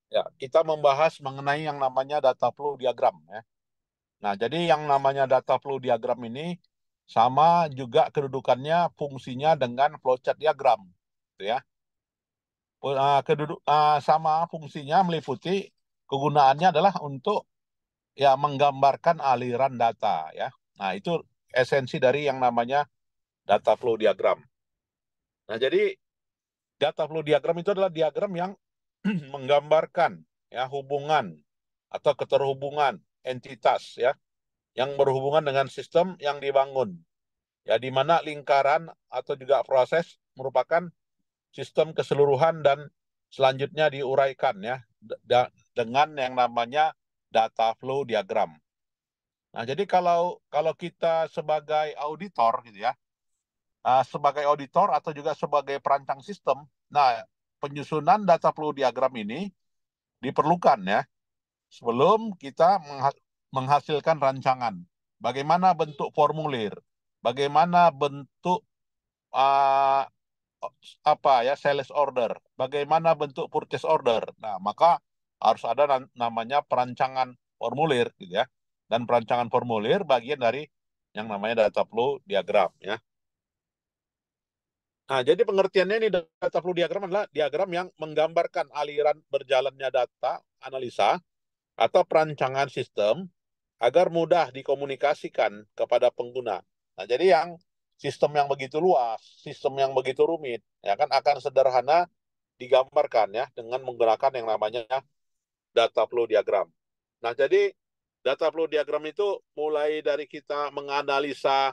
Ya, kita membahas mengenai yang namanya data flow diagram ya. Nah, jadi yang namanya data flow diagram ini sama juga kedudukannya fungsinya dengan flowchart diagram, gitu ya. Sama fungsinya meliputi kegunaannya adalah untuk ya menggambarkan aliran data ya. Nah, itu esensi dari yang namanya data flow diagram. Nah, jadi data flow diagram itu adalah diagram yang menggambarkan ya hubungan atau keterhubungan entitas ya yang berhubungan dengan sistem yang dibangun. Ya di mana lingkaran atau juga proses merupakan sistem keseluruhan dan selanjutnya diuraikan ya dengan yang namanya data flow diagram. Nah, jadi kalau kalau kita sebagai auditor gitu ya, sebagai auditor atau juga sebagai perancang sistem, nah penyusunan data flow diagram ini diperlukan ya sebelum kita menghasilkan rancangan. Bagaimana bentuk formulir, bagaimana bentuk uh, apa ya sales order, bagaimana bentuk purchase order. Nah, maka harus ada namanya perancangan formulir gitu ya. Dan perancangan formulir bagian dari yang namanya data flow diagram ya. Nah, jadi pengertiannya ini data flow diagram adalah diagram yang menggambarkan aliran berjalannya data analisa atau perancangan sistem agar mudah dikomunikasikan kepada pengguna. Nah, jadi yang sistem yang begitu luas, sistem yang begitu rumit, ya kan akan sederhana digambarkan ya dengan menggunakan yang namanya data flow diagram. Nah, jadi data flow diagram itu mulai dari kita menganalisa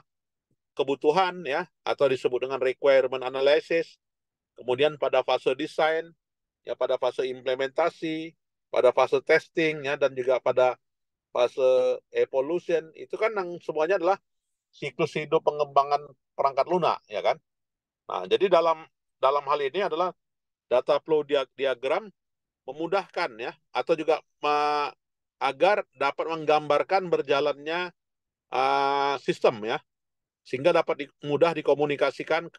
kebutuhan ya atau disebut dengan requirement analysis, kemudian pada fase desain, ya pada fase implementasi, pada fase testing ya dan juga pada fase evolution itu kan yang semuanya adalah siklus hidup pengembangan perangkat lunak ya kan. Nah, jadi dalam dalam hal ini adalah data flow diagram memudahkan ya atau juga agar dapat menggambarkan berjalannya sistem ya sehingga dapat mudah dikomunikasikan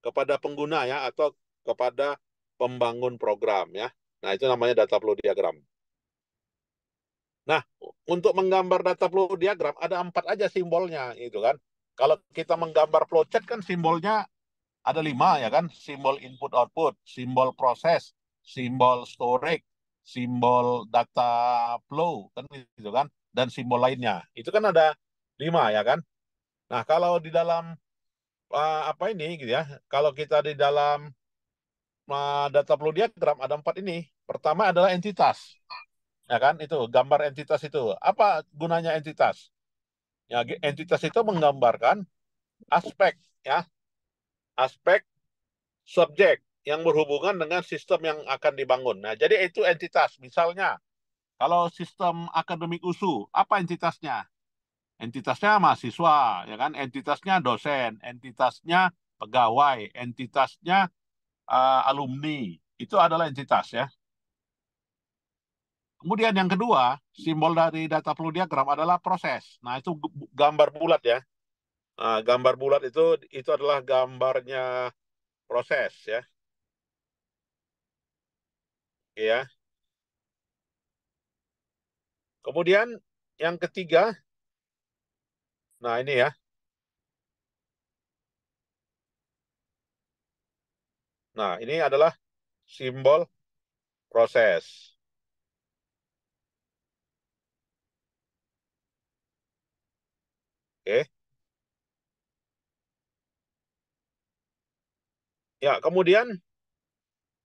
kepada pengguna ya atau kepada pembangun program ya. Nah, itu namanya data flow diagram. Nah, untuk menggambar data flow diagram ada 4 aja simbolnya itu kan. Kalau kita menggambar flowchart kan simbolnya ada 5 ya kan. Simbol input output, simbol proses, simbol storage, simbol data flow kan gitu kan dan simbol lainnya. Itu kan ada 5 ya kan. Nah, kalau di dalam apa ini gitu ya. Kalau kita di dalam data flow diagram ada 4 ini. Pertama adalah entitas. Ya kan itu gambar entitas itu. Apa gunanya entitas? Ya, entitas itu menggambarkan aspek ya, aspek subjek yang berhubungan dengan sistem yang akan dibangun. Nah, jadi itu entitas. Misalnya, kalau sistem akademik USU, apa entitasnya? Entitasnya mahasiswa, ya kan? Entitasnya dosen, entitasnya pegawai, entitasnya alumni. Itu adalah entitas ya. Kemudian yang kedua, simbol dari data flow diagram adalah proses. Nah, itu gambar bulat ya. Nah, gambar bulat itu adalah gambarnya proses ya. Ya. Kemudian yang ketiga, nah ini ya. Nah, ini adalah simbol proses. Oke. Ya, kemudian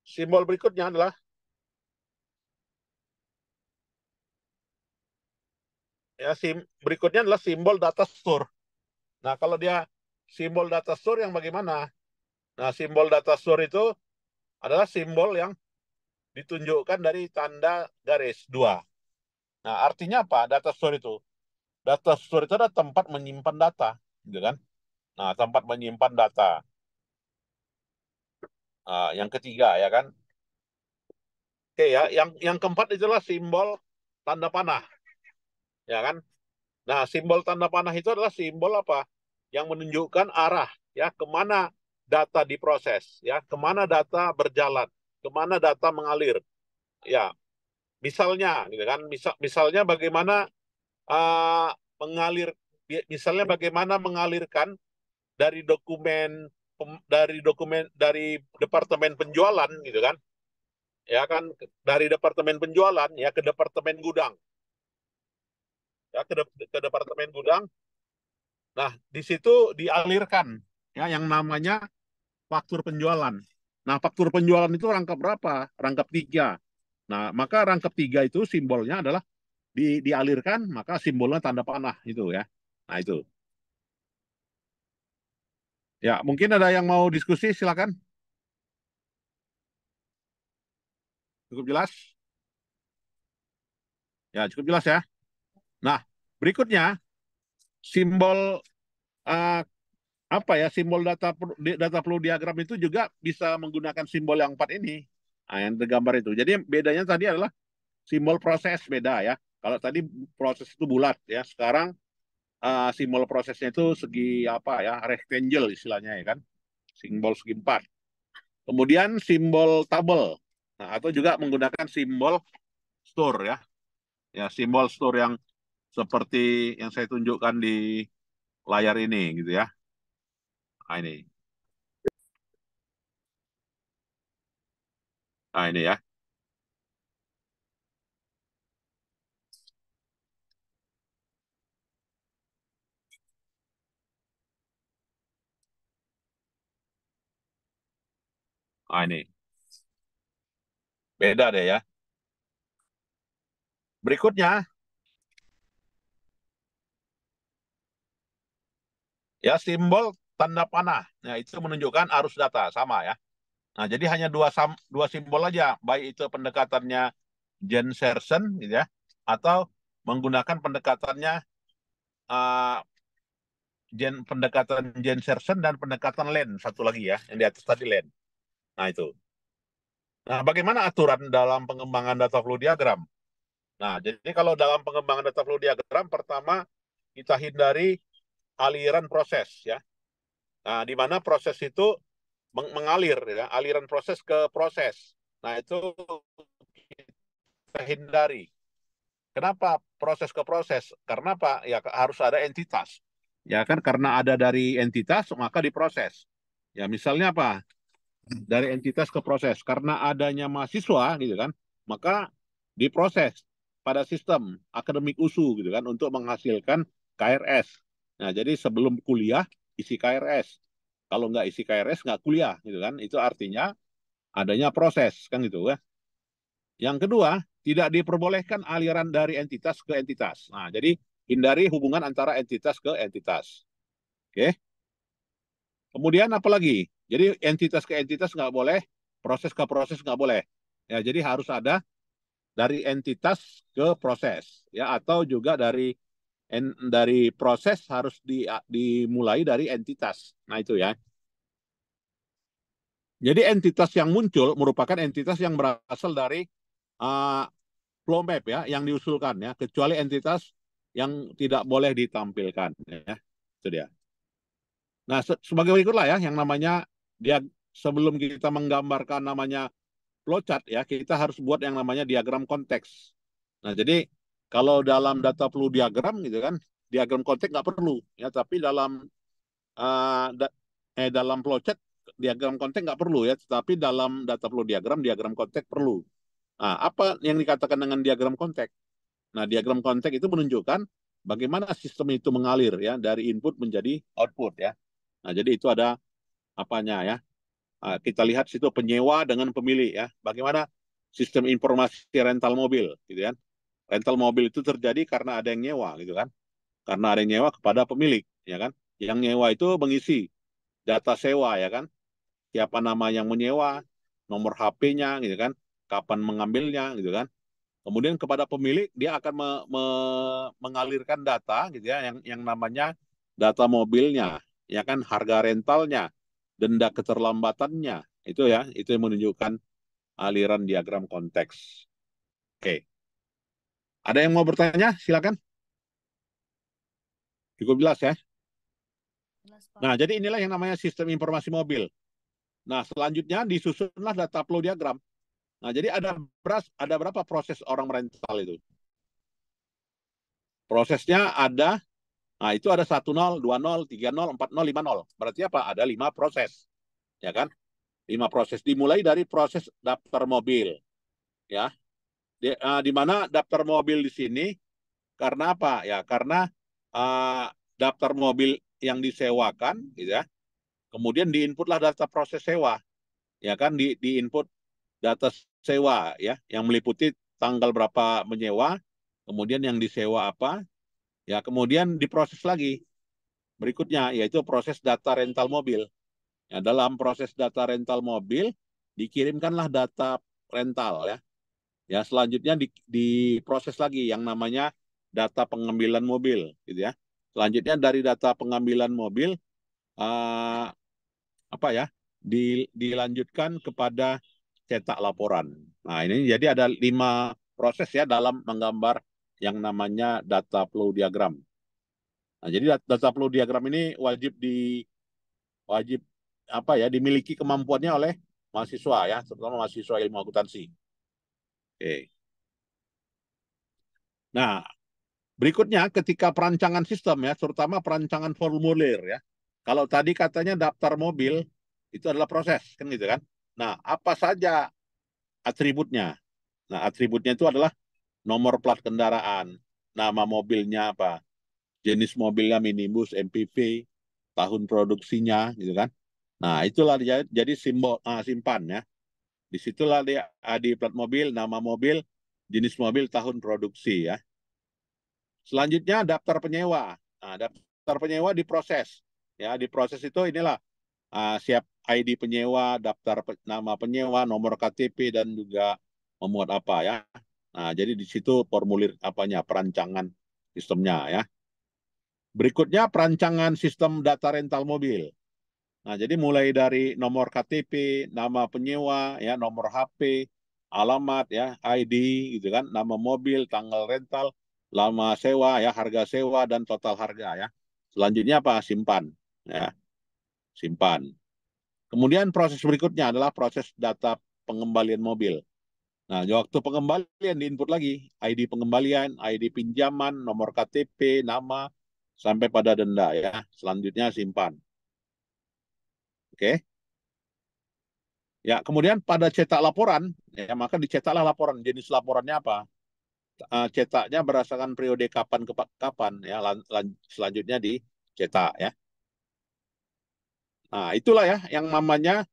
simbol berikutnya adalah berikutnya adalah simbol data store. Nah, kalau dia simbol data store yang bagaimana? Nah, simbol data store itu adalah simbol yang ditunjukkan dari tanda garis dua. Nah, artinya apa? Data store itu. Data store itu adalah tempat menyimpan data, gitu kan? Nah, tempat menyimpan data. Nah, yang ketiga ya kan. Oke ya, yang keempat itulah simbol tanda panah, ya kan? Nah, simbol tanda panah itu adalah simbol apa? Yang menunjukkan arah ya kemana data diproses, ya kemana data berjalan, kemana data mengalir, ya. Misalnya, gitu kan? Misalnya bagaimana uh, mengalir, misalnya bagaimana mengalirkan dari dari departemen penjualan, gitu kan? Ya kan, dari departemen penjualan ya ke departemen gudang, ya ke departemen gudang. Nah, di situ dialirkan ya yang namanya faktur penjualan. Nah, faktur penjualan itu rangkap berapa? Rangkap 3. Nah, maka rangkap 3 itu simbolnya adalah dialirkan, maka simbolnya tanda panah itu ya. Nah, itu. Ya, mungkin ada yang mau diskusi, silakan. Cukup jelas? Ya, cukup jelas ya. Nah, berikutnya simbol uh, apa ya, simbol data flow diagram itu juga bisa menggunakan simbol yang 4 ini. Nah, yang tergambar itu. Jadi bedanya tadi adalah simbol proses beda ya. Kalau tadi proses itu bulat ya, sekarang simbol prosesnya itu segi apa ya, rectangle istilahnya ya kan, simbol segi 4. Kemudian simbol tabel, nah, atau juga menggunakan simbol store ya, ya simbol store yang seperti yang saya tunjukkan di layar ini gitu ya. Nah ini, nah ini ya, nah ini beda deh ya. Berikutnya ya simbol tanda panah, nah itu menunjukkan arus data sama ya. Nah jadi hanya dua simbol aja, baik itu pendekatannya Jensen gitu ya, atau menggunakan pendekatannya uh, pendekatan Jensen dan pendekatan Len satu lagi ya, yang di atas tadi Len. Nah itu. Nah bagaimana aturan dalam pengembangan data flow diagram? Nah jadi kalau dalam pengembangan data flow diagram, pertama kita hindari aliran proses ya. Nah di mana proses itu mengalir ya, aliran proses ke proses. Nah itu kita hindari. Kenapa proses ke proses? Karena Pak ya harus ada entitas. Ya kan karena ada dari entitas maka diproses. Ya misalnya apa? Dari entitas ke proses. Karena adanya mahasiswa gitu kan, maka diproses pada sistem akademik USU gitu kan untuk menghasilkan KRS. Nah, jadi sebelum kuliah isi KRS. Kalau nggak isi KRS nggak kuliah gitu kan. Itu artinya adanya proses kan gitu ya. Yang kedua, tidak diperbolehkan aliran dari entitas ke entitas. Nah, jadi hindari hubungan antara entitas ke entitas. Oke. Kemudian apa lagi? Jadi entitas ke entitas nggak boleh, proses ke proses nggak boleh. Ya, jadi harus ada dari entitas ke proses, ya, atau juga dari proses harus dimulai dari entitas. Nah itu ya. Jadi entitas yang muncul merupakan entitas yang berasal dari uh, flow map ya, yang diusulkan ya, kecuali entitas yang tidak boleh ditampilkan ya. Itu dia. Nah, sebagai berikutlah ya, yang namanya dia sebelum kita menggambarkan namanya flowchart ya, kita harus buat yang namanya diagram konteks. Nah, jadi kalau dalam data flow diagram gitu kan, diagram konteks nggak perlu ya, tapi uh, da, dalam flowchart diagram konteks nggak perlu ya, tetapi dalam data flow diagram konteks perlu. Nah, apa yang dikatakan dengan diagram konteks? Nah, diagram konteks itu menunjukkan bagaimana sistem itu mengalir ya dari input menjadi output ya. Nah, jadi itu ada apanya ya. Kita lihat situ penyewa dengan pemilik ya. Bagaimana sistem informasi rental mobil gitu kan. Rental mobil itu terjadi karena ada yang nyewa gitu kan. Karena ada yang nyewa kepada pemilik ya kan. Yang nyewa itu mengisi data sewa ya kan. Siapa nama yang menyewa, nomor HP-nya gitu kan. Kapan mengambilnya gitu kan. Kemudian kepada pemilik dia akan mengalirkan data gitu ya yang namanya data mobilnya, ya kan, harga rentalnya, denda keterlambatannya. Itu ya, itu yang menunjukkan aliran diagram konteks. Oke. Ada yang mau bertanya? Silakan. Cukup jelas ya. Nah, jadi inilah yang namanya sistem informasi mobil. Nah, selanjutnya disusunlah data flow diagram. Nah, jadi ada berapa proses orang merental itu? Prosesnya ada, nah itu ada 10, 20, 30, 40, 50. Berarti apa? Ada 5 proses. Ya kan? 5 proses. Dimulai dari proses daftar mobil. Ya. Di mana daftar mobil di sini karena apa? Ya, karena daftar mobil yang disewakan, gitu ya. Kemudian diinputlah data proses sewa, ya kan? Diinput data sewa, ya, yang meliputi tanggal berapa menyewa, kemudian yang disewa apa, ya, kemudian diproses lagi berikutnya, yaitu proses data rental mobil. Ya, dalam proses data rental mobil dikirimkanlah data rental, ya. Ya, selanjutnya diproses lagi yang namanya data pengambilan mobil, gitu ya. Selanjutnya dari data pengambilan mobil apa ya? Dilanjutkan kepada cetak laporan. Nah, ini jadi ada 5 proses ya dalam menggambar yang namanya data flow diagram. Nah, jadi data flow diagram ini wajib apa ya dimiliki kemampuannya oleh mahasiswa ya, terutama mahasiswa ilmu akuntansi. Oke. Nah, berikutnya ketika perancangan sistem ya, terutama perancangan formulir ya. Kalau tadi katanya daftar mobil itu adalah proses kan gitu kan. Nah, apa saja atributnya? Nah, atributnya itu adalah nomor plat kendaraan, nama mobilnya apa, jenis mobilnya minibus, MPV, tahun produksinya gitu kan. Nah, itulah jadi simbol simpan ya. Disitulah dia di plat mobil, nama mobil, jenis mobil, tahun produksi ya. Selanjutnya daftar penyewa. Nah, daftar penyewa diproses. Ya, diproses itu inilah siap ID penyewa, daftar nama penyewa, nomor KTP dan juga memuat apa ya. Nah, jadi di situ formulir apanya, perancangan sistemnya ya. Berikutnya perancangan sistem data rental mobil. Nah, jadi mulai dari nomor KTP, nama penyewa, ya, nomor HP, alamat, ya, ID, gitu kan, nama mobil, tanggal rental, lama sewa, ya, harga sewa dan total harga, ya. Selanjutnya apa? Simpan, ya, simpan. Kemudian proses berikutnya adalah proses data pengembalian mobil. Nah, waktu pengembalian diinput lagi, ID pengembalian, ID pinjaman, nomor KTP, nama, sampai pada denda, ya. Selanjutnya simpan. Oke. Ya, kemudian pada cetak laporan, ya maka dicetaklah laporan. Jenis laporannya apa? Cetaknya berdasarkan periode kapan ke kapan, ya. Selanjutnya dicetak, ya. Nah, itulah ya yang namanya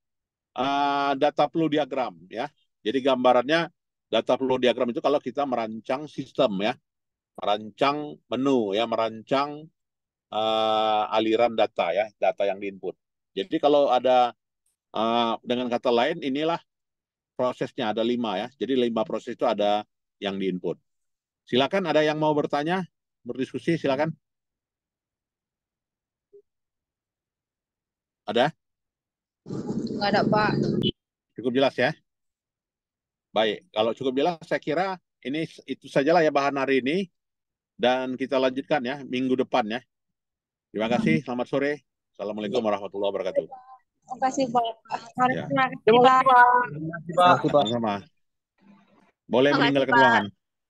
data flow diagram, ya. Jadi gambarannya data flow diagram itu kalau kita merancang sistem, ya, merancang menu, ya, merancang aliran data, ya, data yang diinput. Jadi kalau ada dengan kata lain, inilah prosesnya ada 5 ya. Jadi 5 proses itu ada yang diinput. Silakan ada yang mau bertanya, berdiskusi silakan. Ada? Nggak ada, Pak. Cukup jelas ya? Baik, kalau cukup jelas saya kira ini itu sajalah ya bahan hari ini dan kita lanjutkan ya minggu depan ya. Terima kasih, selamat sore. Assalamualaikum warahmatullahi wabarakatuh. Terima kasih, Pak. Ya. Terima kasih, Pak. Sama-sama. Boleh meninggalkan ruangan.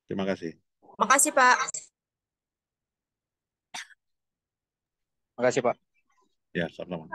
Terima kasih. Makasih, Pak. Makasih, Pak. Ya, sama-sama.